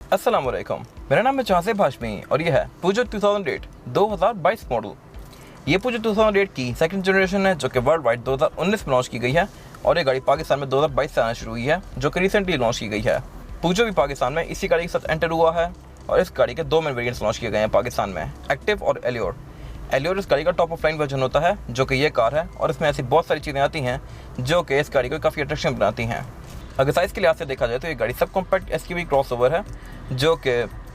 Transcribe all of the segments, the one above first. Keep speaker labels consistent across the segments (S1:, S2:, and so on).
S1: अस्सलामुअलैकुम, मेरा नाम है चाहसेब हाशमी और यह है पूजो 2022 मॉडल। ये पूजो 2008 की सेकंड जनरेशन है जो कि वर्ल्ड वाइड 2019 में लॉन्च की गई है और ये गाड़ी पाकिस्तान में 2022 से आना शुरू हुई है जो कि रिसेंटली लॉन्च की गई है। पूजो भी पाकिस्तान में इसी गाड़ी के साथ एंटर हुआ है और इस गाड़ी के दो मेन वेरिएंट्स लॉन्च किए गए हैं पाकिस्तान में, एक्टिव और एलियोर। एलियोर इस गाड़ी का टॉप ऑफ लाइन वर्जन होता है जो कि ये कार है और इसमें ऐसी बहुत सारी चीज़ें आती हैं जो कि इस गाड़ी को काफ़ी अट्रैक्शन बनाती हैं। अगर साइज़ के लिहाज से देखा जाए तो ये गाड़ी सब कॉम्पैक्ट एसयूवी क्रॉसओवर है जो कि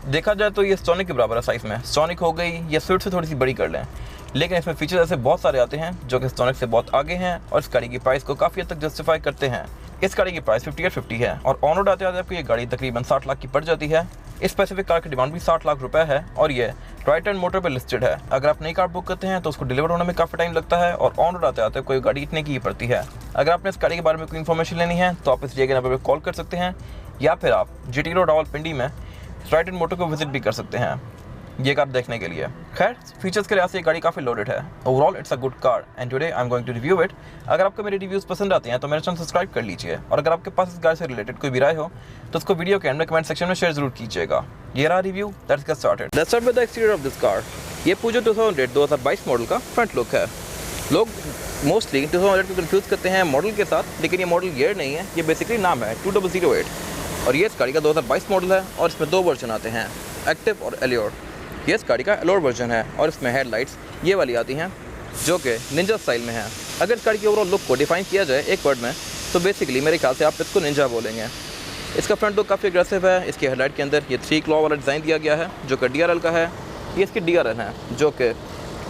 S1: देखा जाए तो ये स्टॉनिक के बराबर है साइज़ में। स्टॉनिक हो गई या स्विफ्ट से थोड़ी सी बड़ी कर लें, लेकिन इसमें फीचर्स ऐसे बहुत सारे आते हैं जो कि स्टॉनिक से बहुत आगे हैं और इस गाड़ी की प्राइस को काफ़ी हद तक जस्टिफाई करते हैं। इस गाड़ी की प्राइस 5850 है और ऑन रोड आते आते आपको ये गाड़ी तकरीबन 60 लाख की पड़ जाती है। इस स्पेसिफिक कार की डिमांड भी 60 लाख रुपए है और ये ट्राइटन एंड मोटर पर लिस्टेड है। अगर आप नई कार बुक करते हैं तो उसको डिलीवर होने में काफ़ी टाइम लगता है और ऑन रोड आते आते कोई गाड़ी इतने की ही पड़ती है। अगर आपने इस गाड़ी के बारे में कोई इन्फॉर्मेशन लेनी है तो आप इस दिए गए नंबर पर कॉल कर सकते हैं या फिर आप GT रोड रावलपिंडी में ट्राइटन मोटर को विजिट भी कर सकते हैं ये कार देखने के लिए। खैर, फीचर्स के लिहाज से ये गाड़ी काफ़ी लोडेड है। Overall it's a good car and today I am going to review it. अगर आपको मेरे रिव्यूज़ पसंद आते हैं तो मेरे चैनल सब्सक्राइब कर लीजिए और अगर आपके पास इस गाड़ी से रिलेटेड कोई भी राय हो तो उसको वीडियो के एंड में कमेंट सेक्शन में शेयर जरूर कीजिएगा। ये रहा review, let's get started. Let's start with the exterior of this car. ये पूजो 2022 मॉडल का फ्रंट लुक है। लोग मोस्टली 2008 को कंफ्यूज करते हैं मॉडल के साथ, लेकिन ये मॉडल ईयर नहीं है, ये बेसिकली नाम है 2008 और ये इस गाड़ी का 2022 मॉडल है और इसमें दो वर्जन आते हैं, एक्टिव और एलियोर। ये इस गाड़ी का एलोर वर्जन है और इसमें हेडलाइट्स ये वाली आती हैं जो कि निंजा स्टाइल में है। अगर इस गाड़ी के ओवरऑल लुक को डिफाइन किया जाए एक वर्ड में तो बेसिकली मेरे ख्याल से आप इसको निंजा बोलेंगे। इसका फ्रंट लुक काफ़ी अग्रेसिव है। इसकी हेडलाइट के अंदर ये 3 क्लॉ वाला डिज़ाइन दिया गया है जो कि DRL का है। ये इसकी DRL है जो कि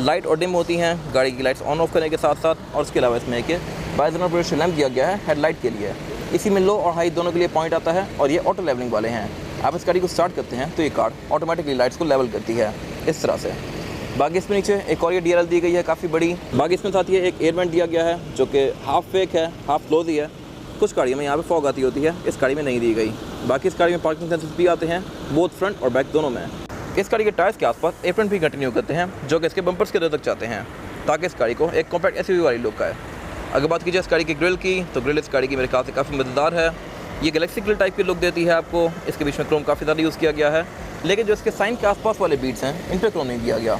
S1: लाइट और डिम होती हैं गाड़ी की लाइट्स ऑन ऑफ करने के साथ साथ, और उसके अलावा इसमें एक बाइजोनल प्रोजेक्शन लैम्प दिया गया है हेडलाइट के लिए। इसी में लो और हाई दोनों के लिए पॉइंट आता है और ये ऑटो लेवलिंग वाले हैं। आप इस गाड़ी को स्टार्ट करते हैं तो ये कार ऑटोमेटिकली लाइट्स को लेवल करती है इस तरह से। बाकी इसमें नीचे एक और ये DRL दी गई है काफ़ी बड़ी। बाकी इसमें साथ ही एक एयर वेंट दिया गया है जो कि हाफ फेक है हाफ क्लोज ही है। कुछ गाड़ियों में यहाँ पे फॉग आती होती है, इस गाड़ी में नहीं दी गई। बाकी इस गाड़ी में पार्किंग सेंसर्स भी आते हैं बोथ फ्रंट और बैक दोनों में। इस गाड़ी के टायर्स के आसपास एप्रन भी कंटिन्यू करते हैं जो कि इसके बम्पर्स के अंदर तक जाते हैं ताकि इस गाड़ी को एक कॉम्पैक्ट SUV वाली लुक आए। अगर बात कीजिए इस गाड़ी की ग्रिल की तो ग्रिल इस गाड़ी की मेरे ख्याल से काफ़ी मज़ेदार है। ये गैलेक्सी ग्रिल टाइप की लुक देती है आपको। इसके बीच में क्रोम काफ़ी ज़्यादा यूज़ किया गया है, लेकिन जो इसके साइन के आसपास वाले बीट्स हैं इन पर क्रोम नहीं दिया गया।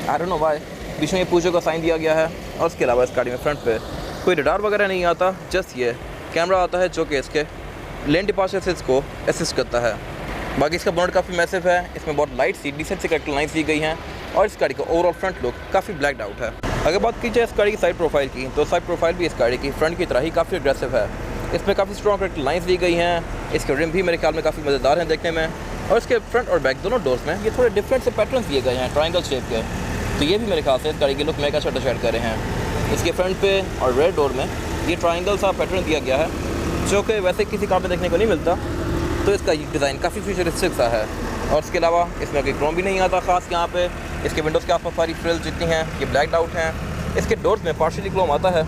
S1: I don't know why. बीच में ये पूजो का साइन दिया गया है और उसके अलावा इस गाड़ी में फ्रंट पे कोई रडार वगैरह नहीं आता, जस्ट ये कैमरा आता है जो कि इसके लेन डिपार्चर से इसको असिस्ट करता है। बाकी इसका बोनट काफ़ी मैसिव है। इसमें बहुत लाइट सी डिसेंट सी कैरेक्टर लाइन्स दी गई हैं और इस गाड़ी का ओवरऑल फ्रंट लुक काफ़ी ब्लैक्ड आउट है। अगर बात की जाए इस गाड़ी की साइड प्रोफाइल की तो साइड प्रोफाइल भी इस गाड़ी की फ्रंट की तरह ही काफ़ी अग्रेसिव है। इसमें काफ़ी स्ट्रॉन्ग कैरेक्टर लाइन्स दी गई हैं। इसके रिम भी मेरे ख्याल में काफ़ी मज़ेदार हैं देखने में और इसके फ्रंट और बैक दोनों डोर्स में ये थोड़े डिफरेंट से पैटर्न्स दिए गए हैं ट्रायंगल शेप के, तो ये भी मेरे ख्याल से इस गाड़ी के लुक में एक अच्छा टच ऐड कर रहे हैं। इसके फ्रंट पे और रेयर डोर में ये ट्रायंगल सा पैटर्न दिया गया है जो कि वैसे किसी कार में देखने को नहीं मिलता, तो इसका डिज़ाइन काफ़ी फ्यूचरिस्टिक सा है। और इसके अलावा इसमें कोई क्रोम भी नहीं आता ख़ास यहाँ पे। इसके विंडोज़ के आसपास सारी फ्रिल्स जितनी हैं ये ब्लैक आउट हैं। इसके डोर्स में पार्शियली क्रोम आता है।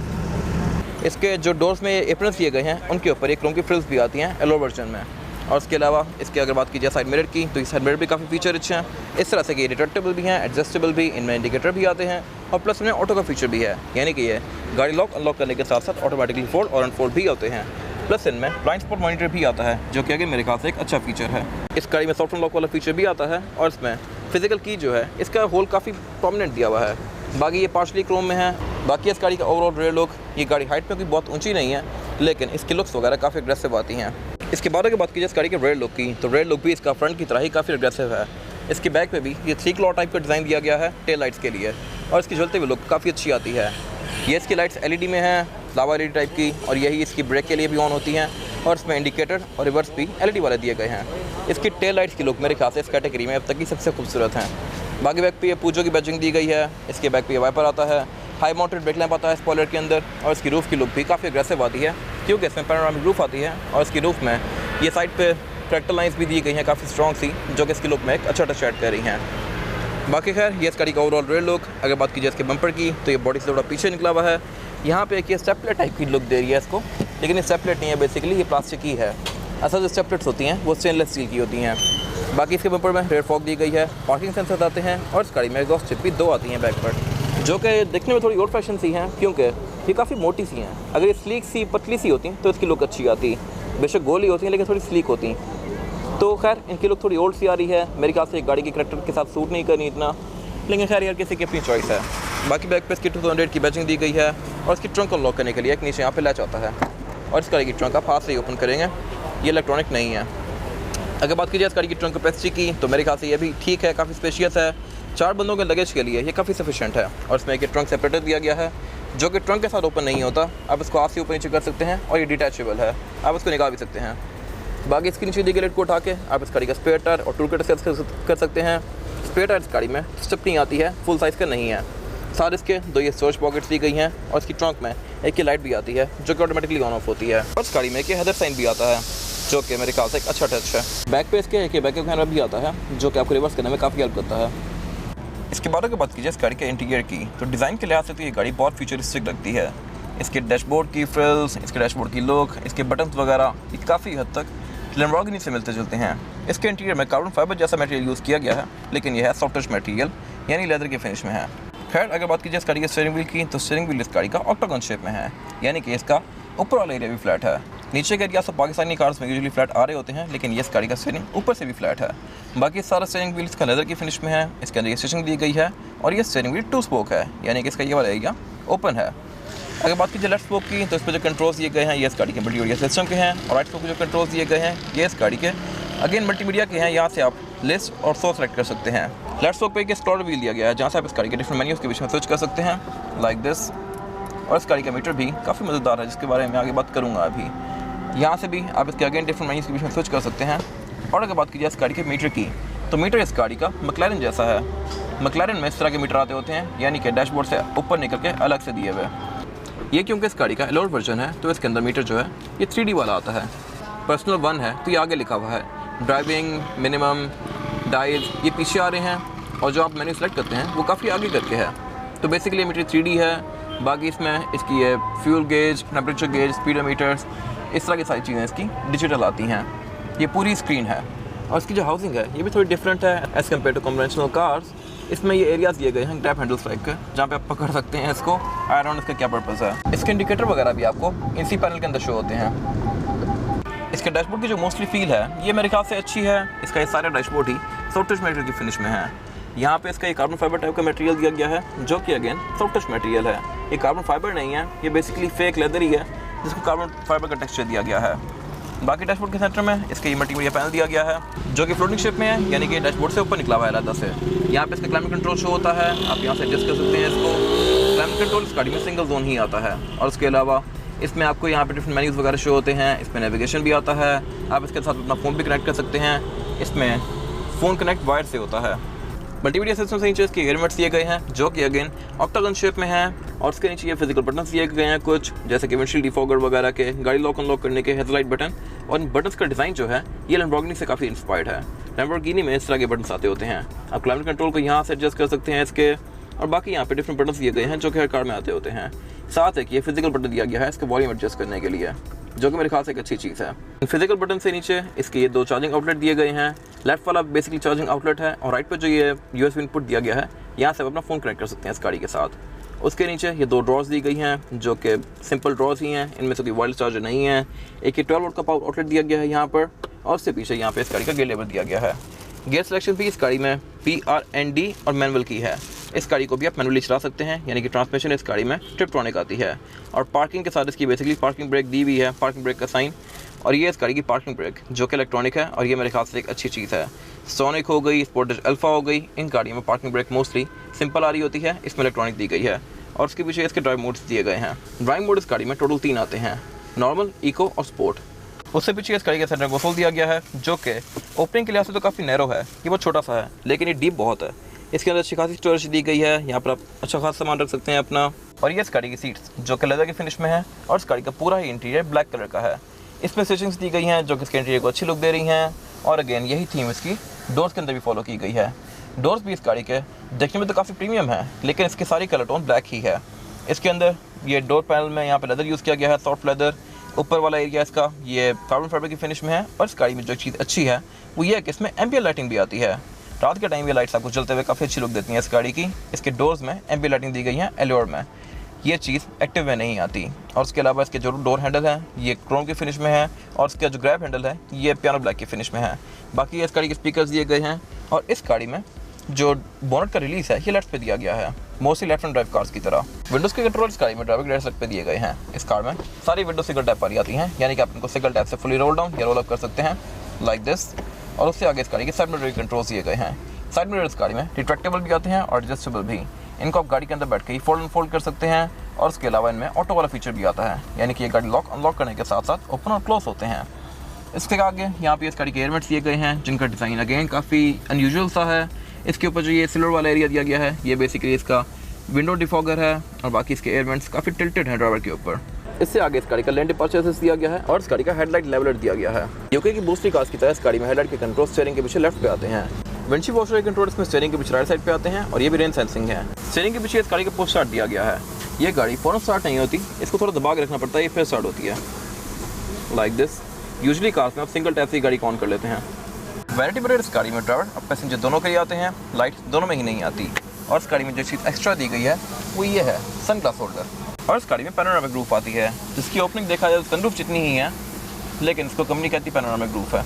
S1: इसके जो डोर्स में एप्रन्स दिए गए हैं उनके ऊपर ये क्रोम की फ्रिल्स भी आती हैं एलो वर्जन में। और इसके अलावा इसके अगर बात की जाए साइड मिरर की तो ये साइड मिरर भी काफ़ी फीचर अच्छे हैं इस तरह से कि रिट्रैक्टेबल भी हैं, एडजस्टेबल भी, इनमें इंडिकेटर भी आते हैं और प्लस में ऑटो का फीचर भी है, यानी कि ये गाड़ी लॉक अनलॉक करने के साथ साथ ऑटोमेटिकली फोल्ड और अनफोल्ड भी होते हैं। प्लस इनमें ब्लाइंड स्पॉट मॉनिटर भी आता है जो कि आगे मेरे ख्याल से एक अच्छा फीचर है। इस गाड़ी में सॉफ्ट अनलॉक वाला फीचर भी आता है और इसमें फिजिकल की जो है इसका होल काफ़ी प्रोमिनेंट दिया हुआ है। बाकी ये पार्शली क्रोम में है। बाकी इस गाड़ी का ओवरऑल रेयर लुक, ये गाड़ी हाइट में कोई बहुत ऊंची नहीं है लेकिन इसकी लुक्स वगैरह काफ़ी अग्रेसिव आती हैं। इसके बाद अगर बात की जाए इस गाड़ी के रेयर लुक की तो रेयर लुक भी इसका फ्रंट की तरह ही काफ़ी अग्रेसिव है। इसके बैक पे भी ये 3 क्लॉ टाइप का डिज़ाइन दिया गया है टेल लाइट्स के लिए और इसकी जलते हुए लुक काफ़ी अच्छी आती है। ये इसकी लाइट्स LED में हैं, लावा LED टाइप की, और यही इसकी ब्रेक के लिए भी ऑन होती हैं और इसमें इंडिकेटर और रिवर्स भी LED वाले दिए गए हैं। इसकी टेल लाइट्स की लुक मेरे ख्याल से इस कैटेगरी में अब तक की सबसे खूबसूरत हैं। बाकी बैक पे ये पूजो की बैजिंग दी गई है। इसके बैक पे ये वाइपर आता है, हाई माउंटेड ब्रेक लैंप आता है स्पॉइलर के अंदर और इसकी रूफ़ की लुक भी काफ़ी अग्रेसिव आती है क्योंकि इसमें पैनोरामिक रूफ़ आती है और इसकी रूफ़ में ये साइड पे कैरेक्टर लाइन्स भी दी गई हैं काफ़ी स्ट्रॉन्ग सी जो कि इसकी लुक में एक अच्छा टच ऐड कर रही हैं। बाकी खैर ये इस गाड़ी का ओवरऑल रेयर लुक। अगर बात की जाए इसके बम्पर की तो ये बॉडी से थोड़ा पीछे निकला हुआ है। यहाँ पे एक ये स्टेपलेट टाइप की लुक दे रही है इसको, लेकिन ये स्टेपलेट नहीं है, बेसिकली ये प्लास्टिक की है। असल जो स्टेपलेट्स होती हैं वो स्टेनलेस स्टील की होती हैं। बाकी इसके बम्पर में रेयर फॉग दी गई है, पार्किंग सेंसर आते हैं और इस गाड़ी में एग्जॉस्ट चिप भी 2 आती हैं बैक पर जो कि देखने में थोड़ी ओल्ड फैशन सी हैं क्योंकि ये काफ़ी मोटी सी हैं। अगर ये स्लीक सी पतली सी होती तो इसकी लुक अच्छी आती। बेशक गोल ही होती हैं लेकिन थोड़ी स्लीक होती। तो खैर इनकी लुक थोड़ी ओल्ड सी आ रही है, मेरे ख्याल से गाड़ी के करेक्टर के साथ सूट नहीं करनी इतना, लेकिन खैर यार किसी की अपनी चॉइस है। बाकी बैक पे इसकी 2008 की बैचिंग दी गई है और इसकी ट्रंक को लॉक करने के लिए एक नीचे यहाँ पे लैच आता है और इस गाड़ी की ट्रंक आप हाथ से ही ओपन करेंगे, ये इलेक्ट्रॉनिक नहीं है। अगर बात की जाए इस गाड़ी की ट्रंक कैपेसिटी की तो मेरे ख्याल से ये भी ठीक है, काफ़ी स्पेशियस है, 4 बंदों के लगेज के लिए ये काफ़ी सफिशिएंट है। और इसमें एक ट्रंक सेपरेटर दिया गया है जो कि ट्रंक के साथ ओपन नहीं होता, आप इसको हाथ से ऊपर नीचे कर सकते हैं और ये डिटैचेबल है, आप इसको निकाल भी सकते हैं। बाकी इसके नीचे दी गई लिड को उठा के आप इस गाड़ी का स्पेयर टायर और टूल किट कर सकते हैं। स्पेयर टायर इस गाड़ी में स्टेपनी आती है, फुल साइज़ का नहीं है। साथ इसके 2 ये स्टोरेज पॉकेट्स दी गई हैं और इसकी ट्रंक में एक की लाइट भी आती है जो कि ऑटोमेटिकली ऑन ऑफ होती है। और इस गाड़ी में एक हेडर साइन भी आता है जो कि मेरे ख्याल से एक अच्छा टच है। बैक पे इसके एक बैकअप कैमरा भी आता है जो कि आपको रिवर्स करने में काफ़ी हेल्प करता है। इसके बाद अगर बात कीजिए इस गाड़ी के इंटीरियर की तो डिज़ाइन के लिहाज से तो ये गाड़ी बहुत फ्यूचरिस्टिक लगती है। इसके डैशबोर्ड की फ्रिल्स, इसके डैशबोर्ड की लुक, इसके बटन्स वगैरह ये काफ़ी हद तक लैम्बोर्गिनी से मिलते जुलते हैं। इसके इंटीरियर में कार्बन फाइबर जैसा मटेरियल यूज़ किया गया है, लेकिन यह है सॉफ्ट टच मटेरियल यानी लेदर के फिनिश में है। खैर अगर बात कीजिए इस गाड़ी के स्टीयरिंग व्हील की तो स्टीयरिंग व्हील इस गाड़ी का ऑक्टागन शेप में है, यानी कि इसका ऊपर वाला एरिया भी फ्लैट है। नीचे के एरिया सब पाकिस्तानी कार्स में यूजुअली फ्लैट आ रहे होते हैं, लेकिन ये इस गाड़ी का स्टीयरिंग ऊपर से भी फ्लैट है। बाकी सारा स्टीयरिंग व्हील इसका लेदर की फिनिश में है, इसके अंदर ये स्टिचिंग दी गई है और ये स्टीयरिंग व्हील 2 स्पोक है, यानी कि इसका ये वाला एरिया ओपन है। अगर बात कीजिए लेफ्ट स्पोक की तो इस पर जो कंट्रोल्स दिए गए हैं ये इस गाड़ी के मल्टीमीडिया सिस्टम के हैं और राइट स्पोक के जो कंट्रोल्स दिए गए हैं ये इस गाड़ी के अगेन मल्टीमीडिया के हैं, यहाँ से आप लिस्ट और सो सेलेक्ट कर सकते हैं। लेफ्ट स्पोक पे एक स्क्रॉलर व्हील दिया गया है जहाँ से आप इस गाड़ी के डिफरेंट मेन्यूज़ के बीच में स्विच कर सकते हैं लाइक दिस। और इस गाड़ी का मीटर भी काफ़ी मज़ेदार है जिसके बारे में आगे बात करूँगा अभी। यहाँ से भी आप इसके अगेन डिफरेंट मेन्यूज़ के बीच में स्विच कर सकते हैं। और अगर बात कीजिए इस गाड़ी के मीटर की तो मीटर इस गाड़ी का मैक्लारेन जैसा है। मैक्लारेन में इस तरह के मीटर आते होते हैं, यानी कि डैशबोर्ड से ऊपर निकल के अलग से दिए हुए। ये क्योंकि इस गाड़ी का एलोड वर्जन है तो इसके अंदर मीटर जो है ये 3D वाला आता है। पर्सनल 1 है तो ये आगे लिखा हुआ है, ड्राइविंग, मिनिमम, डाइज ये पीछे आ रहे हैं और जो आप मेन्यू सेलेक्ट करते हैं वो काफ़ी आगे करके है। तो बेसिकली मीटर 3D है। बाकी इसमें इसकी ये फ्यूल गेज, टेम्परेचर गेज, स्पीडोमीटर्स इस तरह की सारी चीज़ें इसकी डिजिटल आती हैं। ये पूरी स्क्रीन है और इसकी जो हाउसिंग है ये भी थोड़ी डिफरेंट है as compare to conventional cars. इसमें ये एरियाज दिए गए हैं ग्रैब हैंडल्स टाइप के जहाँ पे आप पकड़ सकते हैं इसको। आई डोंट नो इसका क्या पर्पज़ है। इसके इंडिकेटर वगैरह भी आपको इसी पैनल के अंदर शो होते हैं। इसके डैशबोर्ड की जो मोस्टली फील है ये मेरे ख्याल से अच्छी है। इसका ये सारा डैशबोर्ड ही सॉफ्ट टच मटेरियल की फिनिश में है। यहाँ पे इसका ये कार्बन फाइबर टाइप का मटेरियल दिया गया है जो कि अगेन सॉफ्ट टच मटेरियल है। ये कार्बन फाइबर नहीं है, ये बेसिकली फेक लेदर ही है जिसको कार्बन फाइबर का टेक्सचर दिया गया है। बाकी डैशबोर्ड के सेंटर में इसके मल्टीमीडिया पैनल दिया गया है जो कि फ्लोटिंग शेप में है, यानी कि डैशबोर्ड से ऊपर निकला हुआ है अलग से। यहाँ पे इसका क्लाइमेट कंट्रोल शो होता है, आप यहाँ से एडजस्ट कर सकते हैं इसको। क्लाइमेट कंट्रोल इस गाड़ी में सिंगल जोन ही आता है और उसके अलावा इसमें आपको यहाँ पे डिफरेंट मेन्यूज़ वगैरह शो होते हैं। इसमें नेविगेशन भी आता है, आप इसके साथ अपना फ़ोन भी कनेक्ट कर सकते हैं। इसमें फ़ोन कनेक्ट वायर से होता है। मल्टीमीडिया सिस्टम से नीचे इसके एयरमेट्स दिए गए हैं जो कि अगेन ऑक्टागन शेप में हैं और उसके नीचे ये फिजिकल बटन दिए गए हैं कुछ, जैसे कि विंडशील्ड डिफॉगर वगैरह के, गाड़ी लॉक अनलॉक करने के, हेडलाइट बटन। और इन बटन्स का डिज़ाइन जो है ये लैम्बोर्गिनी से काफ़ी इंस्पायर्ड है। लैम्बोर्गिनी में इस तरह के बटन्स आते होते हैं। आप क्लाइमेट कंट्रोल को यहाँ से एडजस्ट कर सकते हैं इसके, और बाकी यहाँ पे डिफरेंट बटन्स दिए गए हैं जो कि हर कार में आते होते हैं। साथ एक ये फिजिकल बटन दिया गया है इसके वॉल्यूम एडजस्ट करने के लिए, जो कि मेरे ख्याल से एक अच्छी चीज़ है। फिजिकल बटन से नीचे इसके ये 2 चार्जिंग आउटलेट दिए गए हैं। लेफ्ट वाला बेसिकली चार्जिंग आउटलेट है और राइट पर जो ये USB इनपुट दिया गया है, यहाँ से आप अपना फ़ोन कनेक्ट कर सकते हैं इस गाड़ी के साथ। उसके नीचे ये 2 ड्रॉर्स दी गई हैं जो कि सिंपल ड्रॉर्स ही हैं, इनमें से कोई वायरलेस चार्जर नहीं है। एक ये 12 वोल्ट का पावर आउटलेट दिया गया है यहाँ पर और उससे पीछे यहाँ पे इस गाड़ी का गियर लेवल दिया गया है। गियर सिलेक्शन भी इस गाड़ी में PRND और मैनुअल की है। इस गाड़ी को भी आप मैनुअली चला सकते हैं, यानी कि ट्रांसमिशन इस गाड़ी में ट्रिप्ट्रॉनिक आती है। और पार्किंग के साथ इसकी बेसिकली पार्किंग ब्रेक दी हुई है, पार्किंग ब्रेक का साइन। और ये इस गाड़ी की पार्किंग ब्रेक जो कि इलेक्ट्रॉनिक है और ये मेरे ख्याल से एक अच्छी चीज़ है। सोनिक हो गई, स्पोर्टेज अल्फा हो गई, इन गाड़ियों में पार्किंग ब्रेक मोस्टली सिंपल आ रही होती है, इसमें इलेक्ट्रॉनिक दी गई है। और उसके पीछे इसके ड्राइव मोड्स दिए गए हैं। ड्राइव मोड इस गाड़ी में टोटल 3 आते हैं, नॉर्मल, इको और स्पोर्ट। उससे पीछे इस गाड़ी का सेंटर कंसोल दिया गया है जो कि ओपनिंग के लिहाज से तो काफ़ी नैरो है, ये बहुत छोटा सा है लेकिन ये डीप बहुत है। इसके अंदर अच्छी खासी स्टोरेज दी गई है, यहाँ पर आप अच्छा खासा सामान रख सकते हैं अपना। और ये इस गाड़ी की सीट्स जो कि लेदर की फिनिश में है और इस गाड़ी का पूरा ही इंटीरियर ब्लैक कलर का है। इसमें स्टिचिंग्स दी गई हैं जो कि इसके इंटीरियर को अच्छी लुक दे रही हैं। और अगेन यही थीम इसकी डोर्स के अंदर भी फॉलो की गई है। डोर्स भी इस गाड़ी के देखने में तो काफ़ी प्रीमियम है, लेकिन इसकी सारी कलर टोन ब्लैक ही है। इसके अंदर ये डोर पैनल में यहाँ पे लेदर यूज़ किया गया है, सॉफ्ट लेदर। ऊपर वाला एरिया इसका ये कार्बन फाइबर की फिनिश में है। और इस गाड़ी में जो चीज़ अच्छी है वो ये है कि इसमें एम्बिएंट लाइटिंग भी आती है। रात के टाइम ये लाइट्स आपको चलते हुए काफ़ी अच्छी लुक देती हैं इस गाड़ी की। इसके डोर्स में एम्बिएंट लाइटिंग दी गई है एलोर में। ये चीज़ एक्टिव में नहीं आती। और उसके अलावा इसके जो डोर हैंडल है ये क्रोम की फिनिश में है और इसका जो ग्रैब हैंडल है ये पियानो ब्लैक की फिनिश में है। बाकी इस गाड़ी के स्पीकर्स दिए गए हैं और इस गाड़ी में जो बोनट का रिलीज़ है ये लेफ्ट पे दिया गया है, mostly left hand drive cars की तरह। विंडोज़ के कंट्रोल इस गाड़ी में ड्राइविंग राइट साइड पे दिए गए हैं। इस कार में सारी विंडो सिंगल टैप वाली आती हैं, यानी कि आप इनको सिंगल टैप से फुली रोल डाउन या रोल अप कर सकते हैं लाइक दिस। और उससे आगे इस गाड़ी के साइड मिरर कंट्रोल्स दिए गए हैं। साइड मिरर इस गाड़ी में रिट्रैक्टेबल भी आते हैं और एडजस्टेबल भी। इनको आप गाड़ी के अंदर बैठ के ही फोल्ड एंड फोल्ड कर सकते हैं। और उसके अलावा इनमें ऑटो वाला फीचर भी आता है, यानी कि ये गाड़ी लॉक अनलॉक करने के साथ साथ ओपन और क्लोज होते हैं। इसके आगे यहाँ पे इस गाड़ी के एयरमेट्स दिए गए हैं, जिनका डिज़ाइन अगेन काफ़ी अनयूजुअल सा है। इसके ऊपर जो ये सिल्वर वाला एरिया दिया गया है ये बेसिकली इसका विंडो डिफॉगर है और बाकी इसके एयरमेट्स काफ़ी टिल्टेड हैं ड्राइवर के ऊपर। इससे आगे इस गाड़ी का लेन डिपार्चर असिस्ट दिया गया है और इस गाड़ी का हेडलाइट लेवलर दिया गया है। यूके की दूसरी कार्स की तरह इस गाड़ी में हेडलाइट के कंट्रोल स्टीयरिंग के पीछे लेफ्ट पे आते हैं। विंडशील्ड वॉशर के कंट्रोल इसमें स्टीयरिंग के पीछे राइट साइड पे आते हैं और ये भी रेन सेंसिंग है। स्टीयरिंग के पीछे इस गाड़ी का पुश स्टार्ट दिया गया है। ये गाड़ी फौरन स्टार्ट नहीं होती, इसको थोड़ा दबा के रखना पड़ता है, ये फिर स्टार्ट होती है लाइक दिस। यूजुअली कार्स में आप सिंगल टैप से ही गाड़ी ऑन कर लेते हैं। वैनिटी मिरर इस गाड़ी में ड्राइवर और पैसेंजर दोनों के लिए आते हैं, लाइट दोनों में ही नहीं आती। और इस गाड़ी में जो चीज़ एक्स्ट्रा दी गई है वो ये है सन ग्लास होल्डर। और इस गाड़ी में पैनोरामिक रूफ आती है, जिसकी ओपनिंग देखा जाए सनरूफ जितनी ही है, लेकिन इसको कंपनी कहती पैनोरामिक रूफ है।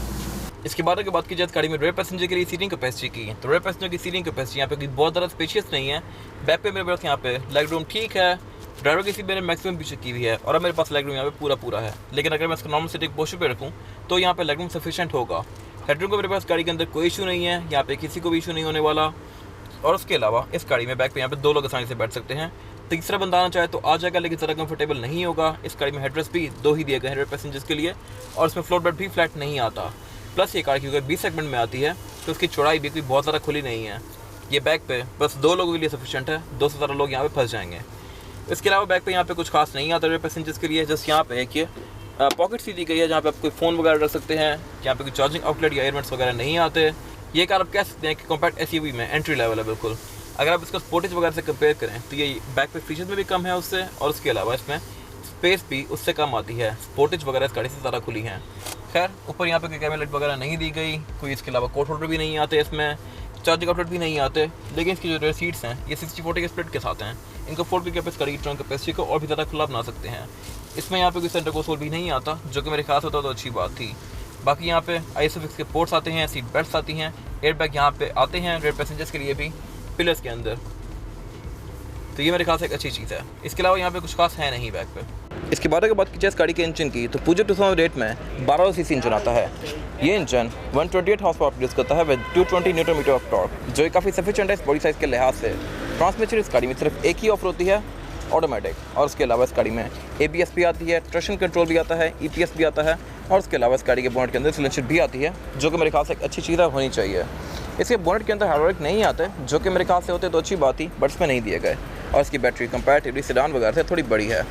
S1: इसके बाद बात की जाए गाड़ी में रेयर पैसेंजर के लिए सीटिंग कैपेसिटी की, तो रेयर पैसेंजर की सीटिंग कैपेसिटी यहाँ पे कोई बहुत ज़्यादा स्पेशियस नहीं है। बैक पे मेरे पास यहाँ पे लेग रूम ठीक है, ड्राइवर की सीट मैंने मैक्सिमम पीछे की हुई है और अब मेरे पास लेग रूम यहाँ पे पूरा है। लेकिन अगर मैं इसको नॉर्मल सीटिंग पोस्टर पे रखूँ तो यहाँ पे लेग रूम सफिशिएंट होगा। हेडरूम को मेरे पास गाड़ी के अंदर कोई इशू नहीं है, यहाँ पे किसी को भी इशू नहीं होने वाला। और उसके अलावा इस गाड़ी में बैक पे यहाँ पे 2 लोग आसानी से बैठ सकते हैं। तीसरा बंदा आना चाहे तो आ जाएगा, लेकिन ज़रा कंफर्टेबल नहीं होगा। इस गाड़ी में हेडरेस्ट भी 2 ही दिए गए हैं पैसेंजर्स के लिए और इसमें फ्लोर बेड भी फ्लैट नहीं आता। प्लस ये कार क्योंकि बी सेगमेंट में आती है तो उसकी चौड़ाई भी कोई बहुत ज़्यादा खुली नहीं है। ये बैक पे बस 2 लोगों के लिए सफिशिएंट है, 2 से ज़्यादा लोग यहाँ पे फंस जाएंगे। इसके अलावा बैक पे यहाँ पे कुछ खास नहीं आता पैसेंजर्स के लिए। जस्ट यहाँ पे एक ये पॉकेट सी दी गई है जहाँ पे आप कोई फ़ोन वगैरह रख सकते हैं। यहाँ पे कोई चार्जिंग आउटलेट या एयरमेट्स वगैरह नहीं आते। ये कार आप कह सकते हैं कि कॉम्पैक्ट एसयूवी में एंट्री लेवल है बिल्कुल। अगर आप इसको स्पोर्टेज वगैरह से कंपेयर करें तो ये बैक पे फीचर्स में भी कम है उससे, और उसके अलावा इसमें स्पेस भी उससे कम आती है। स्पोर्टेज वगैरह इस गाड़ी से ज़्यादा खुली हैं। खैर ऊपर यहाँ पे कोई कैमरा लाइट वगैरह नहीं दी गई, कोई इसके अलावा कोट होल्डर भी नहीं आते, इसमें चार्जिंग आउटलेट भी नहीं आते। लेकिन इसकी जो रेयर सीट्स हैं ये 60-40 के स्प्लिट के साथ हैं। इनको फोल्ड करके आप इस गाड़ी की ट्रंक कैपेसिटी को और भी ज़्यादा खुला बना सकते हैं। इसमें यहाँ पे कोई सेंटर कंसोल भी नहीं आता, जो कि मेरे ख्याल से होता तो अच्छी बात थी। बाकी यहाँ पे आईसोफिक्स के पोर्ट्स आते हैं, सीट बेल्ट्स आती हैं, एयर बैग यहाँ पे आते हैं रेयर पैसेंजर्स के लिए भी पिलर्स के अंदर। तो ये मेरे ख्याल से एक अच्छी चीज़ है। इसके अलावा यहाँ पे कुछ खास है नहीं बैक पे। इसके बाद अगर बात की जाए इस गाड़ी के इंजन की, तो पूजे 2008 में 1200 सीसी इंजन आता है। ये इंजन 128 हॉर्स पावर प्रोड्यूस करता है with 220 newton metre of torque, जो काफ़ी सफिशिएंट है इस बॉडी साइज़ के लिहाज से। ट्रांसमिशन इस गाड़ी में सिर्फ एक ही ऑफर होती है, ऑटोमेटिक। और उसके अलावा इस गाड़ी में ABS भी आती है, ट्रैक्शन कंट्रोल भी आता है, EPS भी आता है। और उसके अलावा इस गाड़ी के बोनट के अंदर सिलेंडर भी आती है, जो कि मेरे ख्याल से एक अच्छी चीज़ होनी चाहिए। इसके बोनट के अंदर हाइड्रोलिक नहीं आते, जो कि मेरे ख्याल से होते तो अच्छी बात थी, बट इसमें नहीं दिए गए। और इसकी बैटरी कंपैरेटिवली सेडान वगैरह से थोड़ी बड़ी है।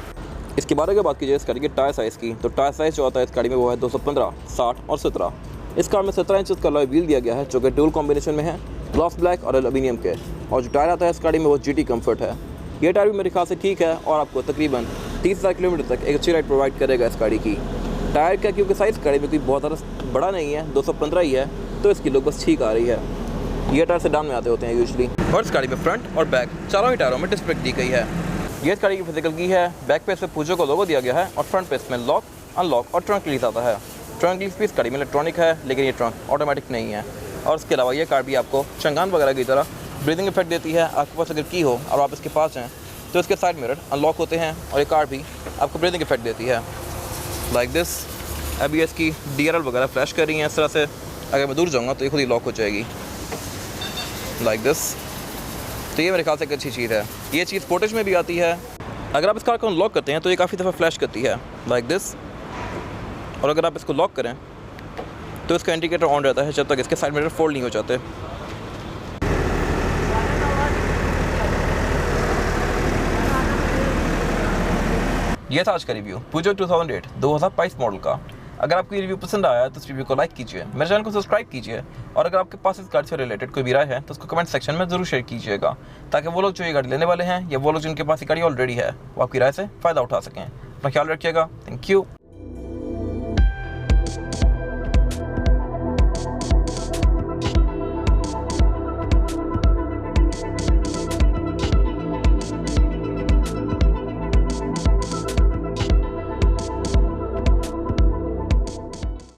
S1: इसके बाद अगर बात की जाए इस गाड़ी के टायर साइज़ की, तो टायर साइज़ जो आता है इस गाड़ी में वो है 215, 60 और 17। इस कार में 17 इंच का अलॉय व्हील दिया गया है, जो कि डुअल कॉम्बिनेशन में है, ग्लास ब्लैक और एल्यूमिनियम के। और जो टायर आता है इस गाड़ी में वो GT कम्फर्ट है। ये टायर भी मेरे ख्याल से ठीक है और आपको तकरीबन 30,000 किलोमीटर तक एक अच्छी राइड प्रोवाइड करेगा इस गाड़ी की। टायर का क्योंकि साइज़ गाड़ी में कोई बहुत ज़्यादा बड़ा नहीं है, 215 ही है, तो इसकी लुक बस ठीक आ रही है। ये टायर सेडान में आते होते हैं यूजुअली। और इस गाड़ी में फ्रंट और बैक चारों ही टायरों में डिस्क ब्रेक दी गई है। ये इस गाड़ी की फिजिकल की है। बैक पे इसमें पूजो का लोगो दिया गया है और फ्रंट पे इसमें लॉक, अनलॉक और ट्रंक रिलीज आता है। ट्रंक रिलीज भी इस गाड़ी में इलेक्ट्रॉनिक है, लेकिन ये ट्रंक ऑटोमेटिक नहीं है। और इसके अलावा ये कार भी आपको चंगान वगैरह की तरह ब्रीदिंग इफेक्ट देती है। आपके पास अगर की हो और आप इसके पास हैं तो इसके साइड मिरर अनलॉक होते हैं और ये कार भी आपको ब्रीदिंग इफेक्ट देती है लाइक दिस। अभी इसकी DRL वगैरह फ्लैश कर रही हैं इस तरह से। अगर मैं दूर जाऊँगा तो ये खुद ही लॉक हो जाएगी लाइक दिस। तो ये मेरे ख्याल से एक अच्छी चीज़ है। ये चीज़ स्पोर्टेज में भी आती है। अगर आप इस कार को अनलॉक करते हैं तो ये काफ़ी दफ़ा फ्लैश करती है लाइक दिस। और अगर आप इसको लॉक करें तो इसका इंडिकेटर ऑन रहता है जब तक इसके साइड मिरर फोल्ड नहीं हो जाते। ये था आज का रिव्यू पूजो 2022 मॉडल का। अगर आपको ये रिव्यू पसंद आया तो इस रिव्यू को लाइक कीजिए, मेरे चैनल को सब्सक्राइब कीजिए, और अगर आपके पास इस गाड़ी से रिलेटेड कोई भी राय है तो उसको कमेंट सेक्शन में ज़रूर शेयर कीजिएगा, ताकि वो लोग जो ये गाड़ी लेने वाले हैं या वो लोग जिनके पास ये गाड़ी ऑलरेडी है वो आपकी राय से फ़ायदा उठा सकें। अपना ख्याल रखिएगा। Thank you.